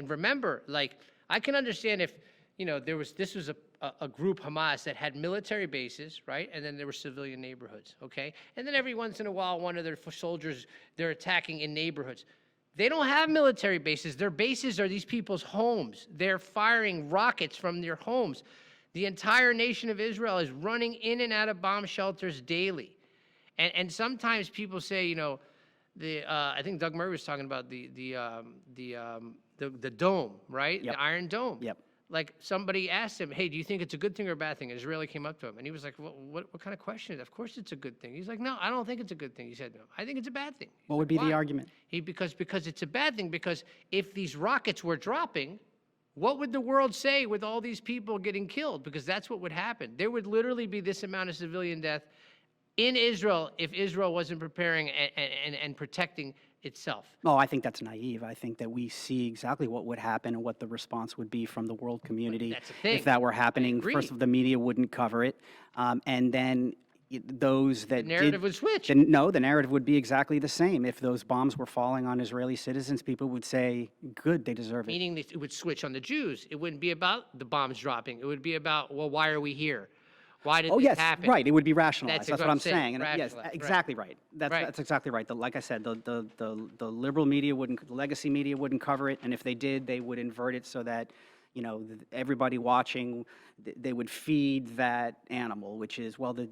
And remember, like, I can understand if, this was a group, Hamas, that had military bases, right? And then there were civilian neighborhoods, okay? And then every once in a while, one of their soldiers, they're attacking in neighborhoods. They don't have military bases. Their bases are these people's homes. They're firing rockets from their homes. The entire nation of Israel is running in and out of bomb shelters daily. And sometimes people say, I think Doug Murray was talking about the dome, right? Yep. The Iron Dome. Yep. Like, somebody asked him, hey, do you think it's a good thing or a bad thing? An Israeli came up to him, and he was like, well, what kind of question is it? Of course it's a good thing. He's like, no, I don't think it's a good thing. He said, no, I think it's a bad thing. What would be the argument? Because it's a bad thing, because if these rockets were dropping, what would the world say with all these people getting killed? Because that's what would happen. There would literally be this amount of civilian death in Israel if Israel wasn't preparing and protecting itself. Oh, I think that's naive. I think that we see exactly what would happen and what the response would be from the world community That's the thing. if that were happening. First of all, the media wouldn't cover it, and then those that The narrative would switch. No, the narrative would be exactly the same. If those bombs were falling on Israeli citizens, people would say, "Good, they deserve it." Meaning it would switch on the Jews. It wouldn't be about the bombs dropping. It would be about, well, why are we here? Why did this happen? Right. It would be rationalized. That's what I'm saying. And yes, Rationalized, exactly right. That's exactly right. Like I said, the liberal media wouldn't, the legacy media wouldn't cover it, and if they did, they would invert it so that everybody watching, they would feed that animal, which is, well, the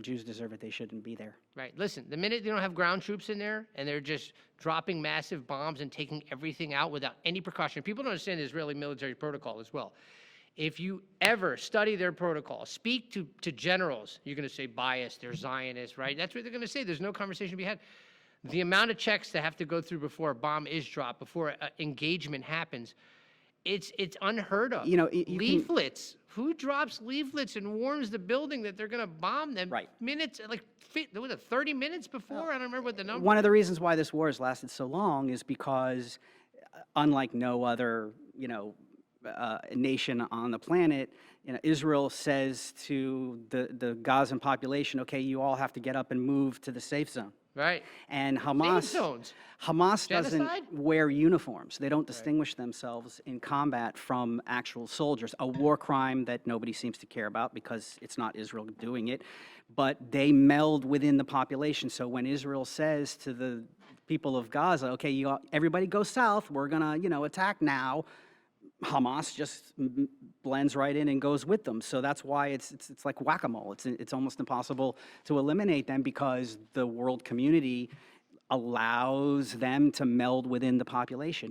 Jews deserve it. They shouldn't be there. Right. Listen, the minute they don't have ground troops in there and they're just dropping massive bombs and taking everything out without any precaution, people don't understand the Israeli military protocol as well. If you ever study their protocol, speak to generals, you're going to say biased, they're Zionists, right? That's what they're going to say. There's no conversation to be had. The amount of checks that have to go through before a bomb is dropped, before engagement happens, it's unheard of. Leaflets. Who drops leaflets and warns the building that they're going to bomb them? Right. Minutes, like 30 minutes before? I don't remember what the number. One of the reasons why this war has lasted so long is because, unlike no other, nation on the planet, Israel says to the Gazan population, okay, you all have to get up and move to the safe zone. Right. And Hamas doesn't wear uniforms. They don't distinguish themselves in combat from actual soldiers, a war crime that nobody seems to care about because it's not Israel doing it, but they meld within the population. So when Israel says to the people of Gaza, okay, everybody go south, we're going to, attack now, Hamas just blends right in and goes with them. So that's why it's like whack-a-mole. It's almost impossible to eliminate them because the world community allows them to meld within the population.